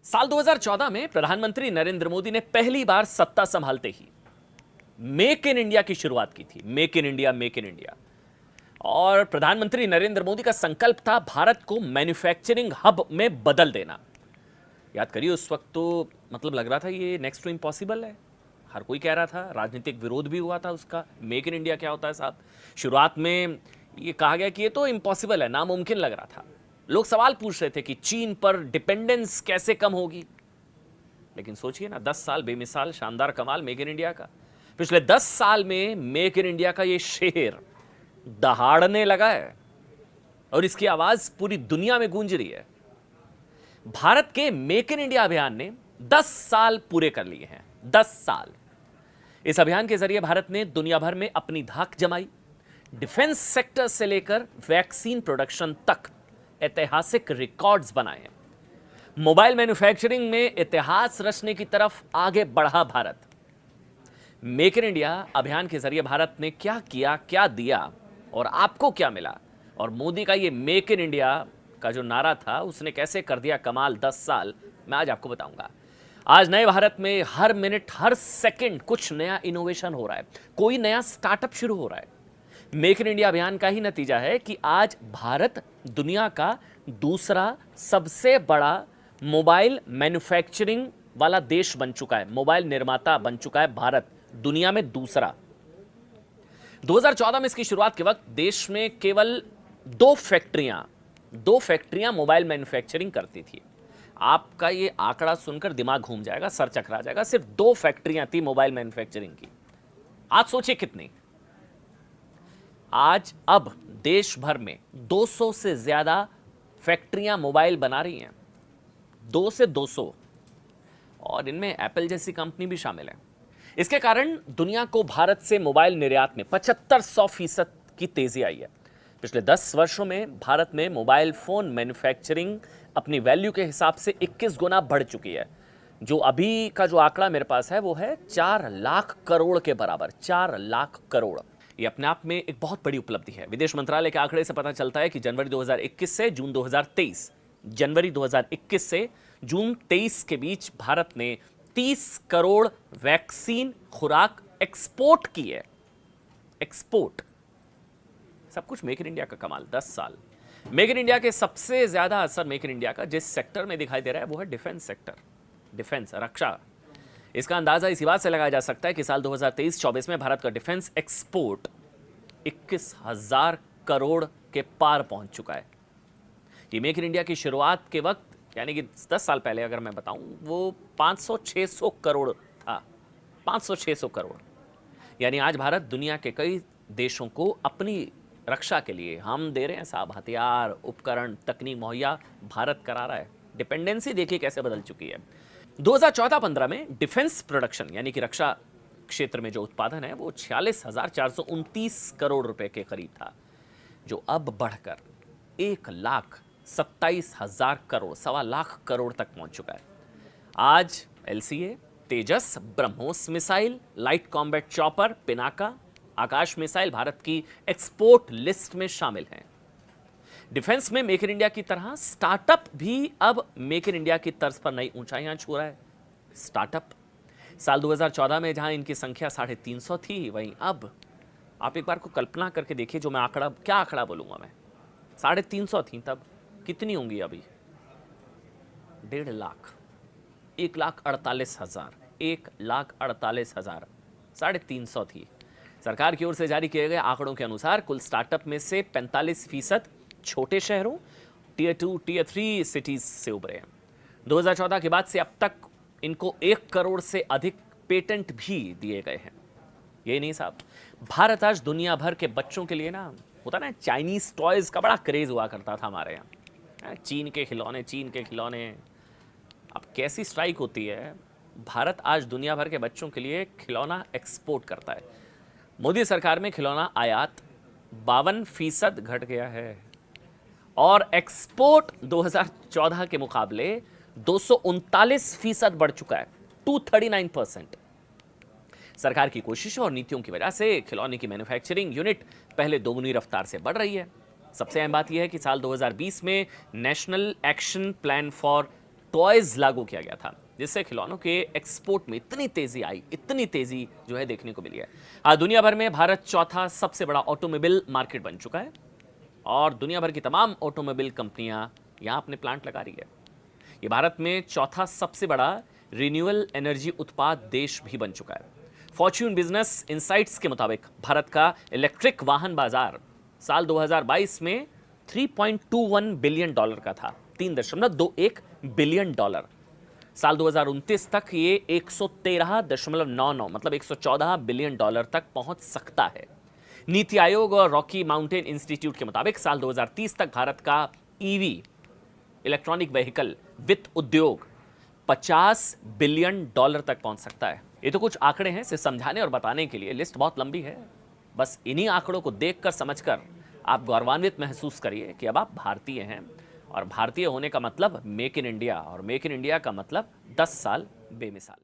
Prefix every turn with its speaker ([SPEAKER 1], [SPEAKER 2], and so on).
[SPEAKER 1] साल 2014 में प्रधानमंत्री नरेंद्र मोदी ने पहली बार सत्ता संभालते ही मेक इन इंडिया की शुरुआत की थी। Make in India, make in India. और प्रधानमंत्री नरेंद्र मोदी का संकल्प था भारत को मैन्युफैक्चरिंग हब में बदल देना। याद करिए, उस वक्त तो मतलब लग रहा था ये नेक्स्ट टू इम्पॉसिबल है। हर कोई कह रहा था, राजनीतिक विरोध भी हुआ था उसका। मेक इन इंडिया क्या होता है साहब? शुरुआत में ये कहा गया कि ये तो इम्पॉसिबल है, नामुमकिन लग रहा था। लोग सवाल पूछ रहे थे कि चीन पर डिपेंडेंस कैसे कम होगी। लेकिन सोचिए ना, 10 साल बेमिसाल शानदार कमाल मेक इन इंडिया का। पिछले 10 साल में मेक इन इंडिया का ये शेर दहाड़ने लगा है और इसकी आवाज पूरी दुनिया में गूंज रही है। भारत के मेक इन इंडिया अभियान ने 10 साल पूरे कर लिए हैं। 10 साल। इस अभियान के जरिए भारत ने दुनिया भर में अपनी धाक जमाई। डिफेंस सेक्टर से लेकर वैक्सीन प्रोडक्शन तक ऐतिहासिक रिकॉर्ड्स बनाए हैं। मोबाइल मैन्युफैक्चरिंग में इतिहास रचने की तरफ आगे बढ़ा भारत। मेक इन इंडिया अभियान के जरिए भारत ने क्या किया, क्या दिया और आपको क्या मिला, और मोदी का ये मेक इन इंडिया का जो नारा था उसने कैसे कर दिया कमाल 10 साल, मैं आज आपको बताऊंगा। आज नए भारत में हर मिनट, हर सेकंड कुछ नया इनोवेशन हो रहा है, कोई नया स्टार्टअप शुरू हो रहा है। मेक इन इंडिया अभियान का ही नतीजा है कि आज भारत दुनिया का दूसरा सबसे बड़ा मोबाइल मैन्युफैक्चरिंग वाला देश बन चुका है। मोबाइल निर्माता बन चुका है भारत, दुनिया में दूसरा। 2014 में इसकी शुरुआत के वक्त देश में केवल दो फैक्ट्रियां मोबाइल मैन्युफैक्चरिंग करती थी। आपका ये आंकड़ा सुनकर दिमाग घूम जाएगा, सर चकरा जाएगा। सिर्फ 2 फैक्ट्रियां थी मोबाइल मैन्युफैक्चरिंग की। आज सोचिए कितनी। आज अब देश भर में 200 से ज्यादा फैक्ट्रियां मोबाइल बना रही हैं। 2 से 200, और इनमें एप्पल जैसी कंपनी भी शामिल है। इसके कारण दुनिया को भारत से मोबाइल निर्यात में 7500% की तेजी आई है। पिछले 10 वर्षों में भारत में मोबाइल फोन मैन्युफैक्चरिंग अपनी वैल्यू के हिसाब से 21 गुना बढ़ चुकी है। जो अभी का जो आंकड़ा मेरे पास है वो है 4 लाख करोड़ के बराबर। 4 लाख करोड़, ये अपने आप में एक बहुत बड़ी उपलब्धि है। विदेश मंत्रालय के आंकड़े से पता चलता है कि जनवरी 2021 से जून 2023, जनवरी 2021 से जून 23 के बीच भारत ने 30 करोड़ वैक्सीन खुराक एक्सपोर्ट की है। एक्सपोर्ट। सब कुछ मेक इन इंडिया का कमाल। 10 साल। मेक इन इंडिया के सबसे ज्यादा असर मेक इन इंडिया का जिस सेक्टर में दिखाई दे रहा है वो है डिफेंस सेक्टर। डिफेंस, रक्षा। इसका अंदाजा इसी बात से लगाया जा सकता है कि साल 2023-24 में भारत का डिफेंस एक्सपोर्ट 21,000 करोड़ के पार पहुंच चुका है। ये मेक इन इंडिया की शुरुआत के वक्त, यानी कि 10 साल पहले अगर मैं बताऊं, वो 500-600 करोड़ था। 500-600 करोड़। यानी आज भारत दुनिया के कई देशों को अपनी रक्षा के लिए हम दे रहे हैं साहब, हथियार, उपकरण, तकनीक मुहैया भारत करा रहा है। डिपेंडेंसी देखिए कैसे बदल चुकी है। 2014-15 में डिफेंस प्रोडक्शन यानी कि रक्षा क्षेत्र में जो उत्पादन है वो 46,429 करोड़ रुपए के करीब था, जो अब बढ़कर 1,27,000 करोड़, 1.25 लाख करोड़ तक पहुंच चुका है। आज LCA, Tejas, BrahMos missile, light combat chopper, Pinaka, Akash missile Bharat की एक्सपोर्ट लिस्ट में शामिल हैं। डिफेंस में मेक इन इंडिया की तरह स्टार्टअप भी अब मेक इन इंडिया की तर्ज पर नई ऊंचाइयां छू रहा है। स्टार्टअप साल 2014 में जहां इनकी संख्या 350 थी, वहीं अब आप एक बार को कल्पना करके देखिए, जो मैं आंकड़ा, क्या आंकड़ा बोलूंगा मैं, 350 थी तब, कितनी होंगी अभी? 1.5 लाख, 1,48,000, 1,48,000, 350 थी। सरकार की ओर से जारी किए गए आंकड़ों के अनुसार कुल स्टार्टअप में से 45% छोटे शहरों, टियर 2, टियर 3 सिटीज से उभरे हैं। 2014 के बाद से अब तक इनको 1 करोड़ से अधिक पेटेंट भी दिए गए हैं। ये नहीं साहब, भारत आज दुनिया भर के बच्चों के लिए, ना होता ना, चाइनीज टॉयज का बड़ा क्रेज हुआ करता था हमारे यहाँ। चीन के खिलौने, चीन के खिलौने। अब कैसी स्ट्राइक होती है, भारत आज दुनिया भर के बच्चों के लिए खिलौना एक्सपोर्ट करता है। मोदी सरकार में खिलौना आयात 52% घट गया है और एक्सपोर्ट 2014 के मुकाबले 239% बढ़ चुका है, 239%। सरकार की कोशिशों और नीतियों की वजह से खिलौने की मैन्युफैक्चरिंग यूनिट पहले दोगुनी रफ्तार से बढ़ रही है। सबसे अहम बात यह है कि साल 2020 में national action plan for toys लागू किया गया था, जिससे खिलौनों के एक्सपोर्ट में इतनी तेजी आई, इतनी तेजी जो है देखने को मिली है। आज दुनिया भर में भारत चौथा सबसे बड़ा ऑटोमोबाइल मार्केट बन चुका है और दुनिया भर की तमाम ऑटोमोबाइल कंपनियां यहां अपने प्लांट लगा रही है। ये भारत में चौथा सबसे बड़ा रिन्यूएबल एनर्जी उत्पाद देश भी बन चुका है। फॉर्च्यून बिजनेस इनसाइट्स के मुताबिक भारत का इलेक्ट्रिक वाहन बाजार साल 2022 में $3.21 बिलियन का था, 3.21 बिलियन डॉलर। साल 2029 तक ये 113.99 मतलब 114 बिलियन डॉलर तक पहुंच सकता है। नीति आयोग और रॉकी माउंटेन इंस्टीट्यूट के मुताबिक साल 2030 तक भारत का ईवी इलेक्ट्रॉनिक व्हीकल वित्त उद्योग 50 बिलियन डॉलर तक पहुंच सकता है। ये तो कुछ आंकड़े हैं, सिर्फ समझाने और बताने के लिए, लिस्ट बहुत लंबी है। बस इन्हीं आंकड़ों को देखकर समझकर आप गौरवान्वित महसूस करिए कि अब आप भारतीय हैं, और भारतीय होने का मतलब मेक इन इंडिया, और मेक इन इंडिया का मतलब 10 साल बेमिसाल।